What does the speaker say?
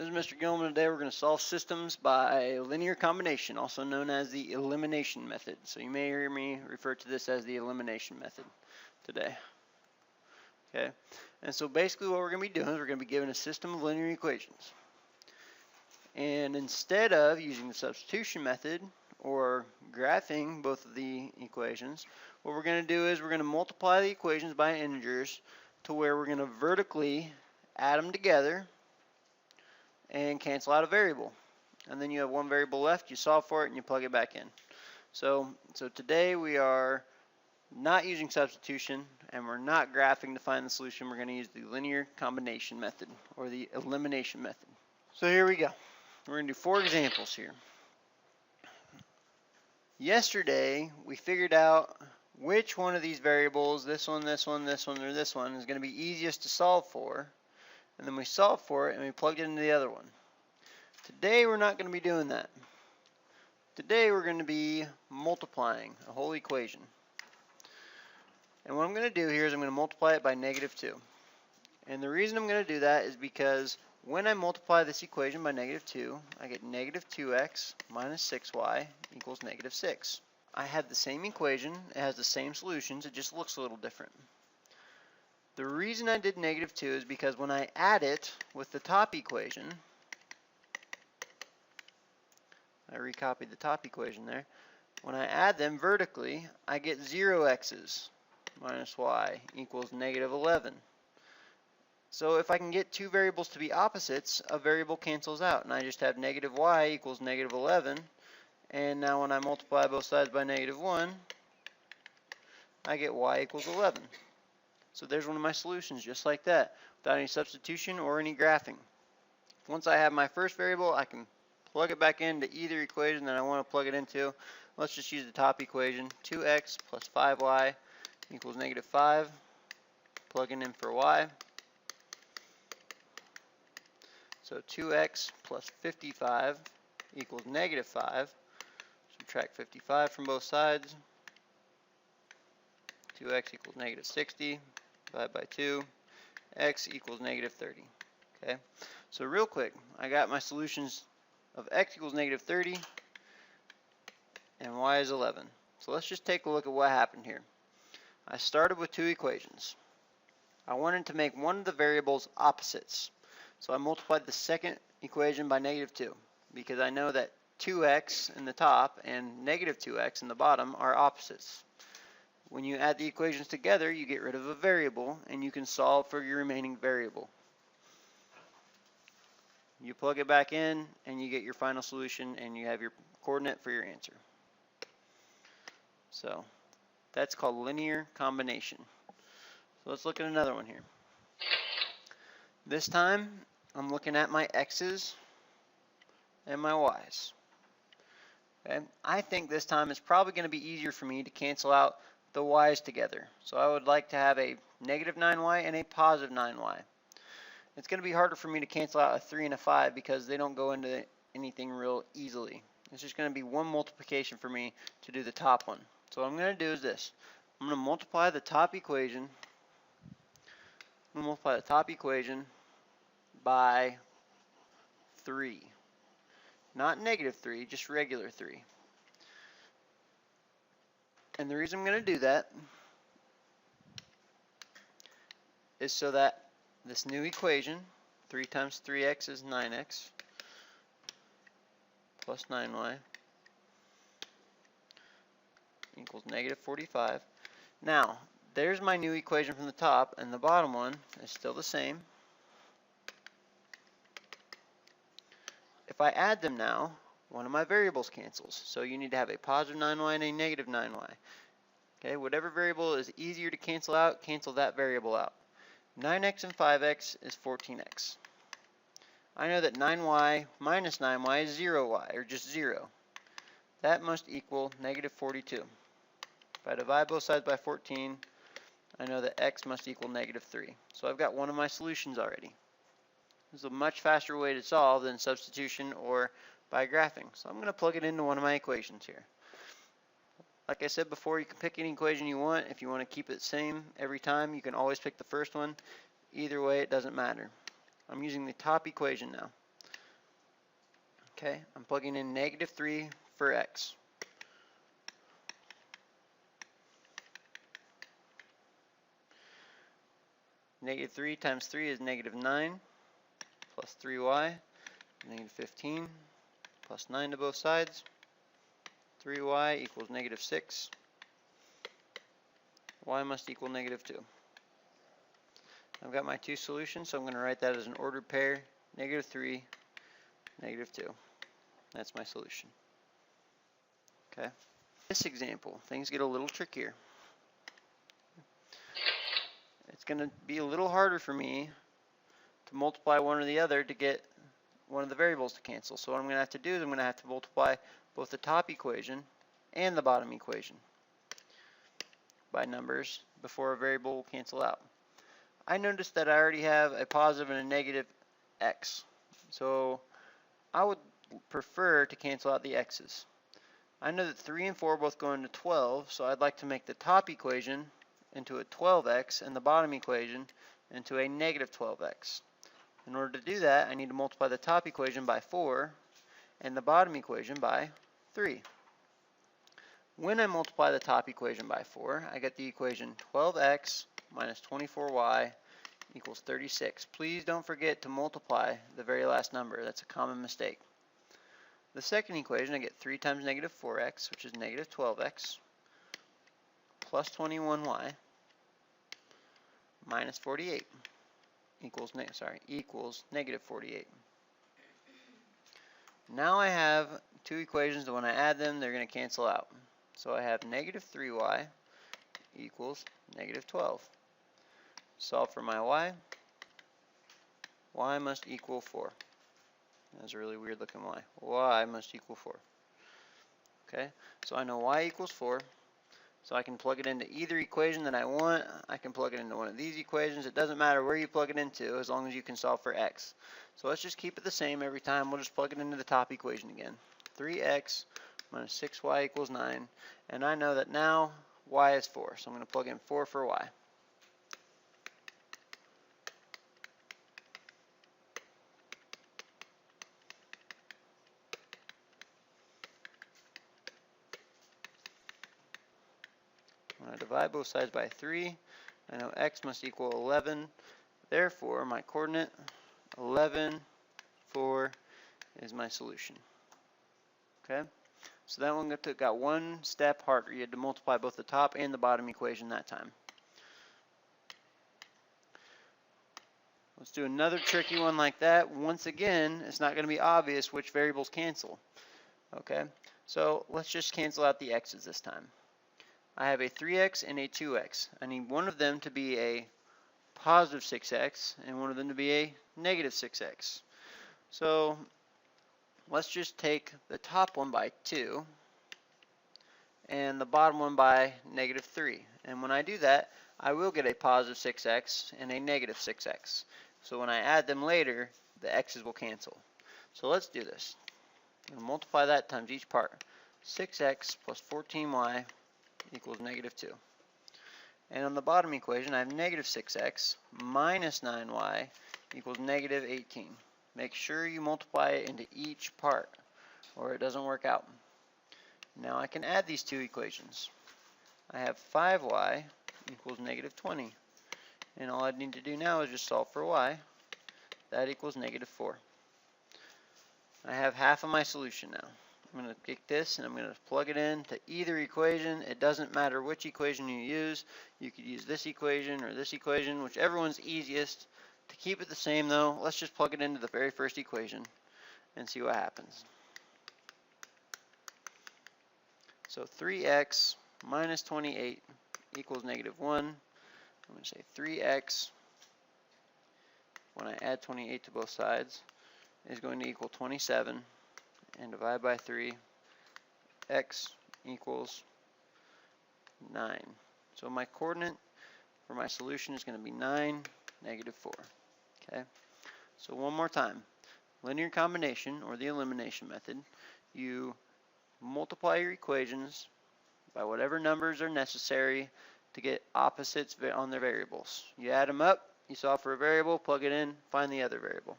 This is Mr. Gilman. Today we're going to solve systems by linear combination, also known as the elimination method. So you may hear me refer to this as the elimination method today. Okay, and so basically what we're going to be doing is we're going to be given a system of linear equations. And instead of using the substitution method or graphing both of the equations, what we're going to do is we're going to multiply the equations by integers to where we're going to vertically add them together and cancel out a variable, and then you have one variable left. You solve for it and you plug it back in. So today we are not using substitution and we're not graphing to find the solution. We're going to use the linear combination method or the elimination method. So here we go. We're going to do 4 examples here. Yesterday we figured out which one of these variables, this one, this one, this one, or this one, is going to be easiest to solve for. And then we solved for it and we plugged it into the other one. Today we're not going to be doing that. Today we're going to be multiplying a whole equation. And what I'm going to do here is I'm going to multiply it by -2. And the reason I'm going to do that is because when I multiply this equation by -2, I get -2x minus 6y equals -6. I have the same equation, it has the same solutions, it just looks a little different. The reason I did -2 is because when I add it with the top equation, I recopied the top equation there, when I add them vertically, I get 0x's minus y equals -11. So if I can get two variables to be opposites, a variable cancels out, and I just have -y equals -11, and now when I multiply both sides by -1, I get y equals 11. So there's one of my solutions, just like that, without any substitution or any graphing. Once I have my first variable, I can plug it back into either equation that I want to plug it into. Let's just use the top equation, 2x plus 5y equals -5. Plugging in for y. So 2x plus 55 equals -5. Subtract 55 from both sides. 2x equals -60. Divide by 2, x equals -30. Okay, so real quick, I got my solutions of x equals -30 and y is 11. So let's just take a look at what happened here. I started with 2 equations. I wanted to make one of the variables opposites. So I multiplied the second equation by -2 because I know that 2x in the top and -2x in the bottom are opposites. When you add the equations together, you get rid of a variable and you can solve for your remaining variable. You plug it back in and you get your final solution and you have your coordinate for your answer. So that's called linear combination. So let's look at another one here. This time I'm looking at my x's and my y's. Okay? I think this time it's probably going to be easier for me to cancel out the y's together. So I would like to have a -9y and a +9y. It's going to be harder for me to cancel out a 3 and a 5 because they don't go into anything real easily. It's just going to be one multiplication for me to do the top one. So what I'm going to do is this. I'm going to multiply the top equation. By 3. Not -3, just regular 3. And the reason I'm going to do that is so that this new equation, 3 times 3x is 9x plus 9y equals -45. Now, there's my new equation from the top, and the bottom one is still the same. If I add them now, one of my variables cancels. So you need to have a +9y and a -9y. Okay, whatever variable is easier to cancel out, cancel that variable out. 9x and 5x is 14x. I know that 9y minus 9y is 0y, or just 0. That must equal -42. If I divide both sides by 14, I know that x must equal -3. So I've got one of my solutions already. This is a much faster way to solve than substitution or by graphing. So I'm going to plug it into one of my equations here. Like I said before, you can pick any equation you want. If you want to keep it the same every time, you can always pick the first one. Either way, it doesn't matter. I'm using the top equation now. Okay, I'm plugging in -3 for x. -3 times 3 is -9, plus 3y, -15, plus 9 to both sides. 3y equals -6. Y must equal -2. I've got my two solutions, so I'm going to write that as an ordered pair, -3, -2. That's my solution. Okay. This example, things get a little trickier. It's going to be a little harder for me to multiply one or the other to get one of the variables to cancel. So what I'm going to have to do is I'm going to have to multiply both the top equation and the bottom equation by numbers before a variable will cancel out. I noticed that I already have a positive and a negative x. So I would prefer to cancel out the x's. I know that 3 and 4 both go into 12, so I'd like to make the top equation into a 12x and the bottom equation into a -12x. In order to do that, I need to multiply the top equation by 4 and the bottom equation by 3. When I multiply the top equation by 4, I get the equation 12x minus 24y equals 36. Please don't forget to multiply the very last number. That's a common mistake. The second equation, I get 3 times -4x, which is -12x, plus 21y minus 48 equals -48. Now I have two equations that when I add them, they're going to cancel out. So I have -3y equals -12. Solve for my y. Y must equal 4. That's a really weird looking y. Y must equal 4. Okay, so I know y equals 4. So I can plug it into either equation that I want. I can plug it into one of these equations. It doesn't matter where you plug it into as long as you can solve for x. So let's just keep it the same every time. We'll just plug it into the top equation again. 3x minus 6y equals 9. And I know that now y is 4. So I'm going to plug in 4 for y. When I divide both sides by 3, I know x must equal 11. Therefore, my coordinate 11, 4 is my solution. Okay? So that one got one step harder. You had to multiply both the top and the bottom equation that time. Let's do another tricky one like that. Once again, it's not going to be obvious which variables cancel. Okay? So let's just cancel out the x's this time. I have a 3x and a 2x. I need one of them to be a positive 6x and one of them to be a negative 6x. So let's just take the top one by 2 and the bottom one by -3. And when I do that, I will get a positive 6x and a negative 6x. So when I add them later, the x's will cancel. So let's do this. I'm going to multiply that times each part. 6x plus 14y equals -2. And on the bottom equation, I have -6x minus 9y equals -18. Make sure you multiply it into each part, or it doesn't work out. Now I can add these two equations. I have 5y equals -20. And all I need to do now is just solve for y. That equals -4. I have half of my solution now. I'm going to take this and I'm going to plug it in to either equation. It doesn't matter which equation you use. You could use this equation or this equation, whichever one's easiest. To keep it the same though, let's just plug it into the very first equation and see what happens. So 3x minus 28 equals -1. I'm going to say 3x, when I add 28 to both sides, is going to equal 27. And divide by 3, x equals 9. So my coordinate for my solution is going to be 9, -4. Okay. So one more time. Linear combination, or the elimination method, you multiply your equations by whatever numbers are necessary to get opposites on their variables. You add them up, you solve for a variable, plug it in, find the other variable.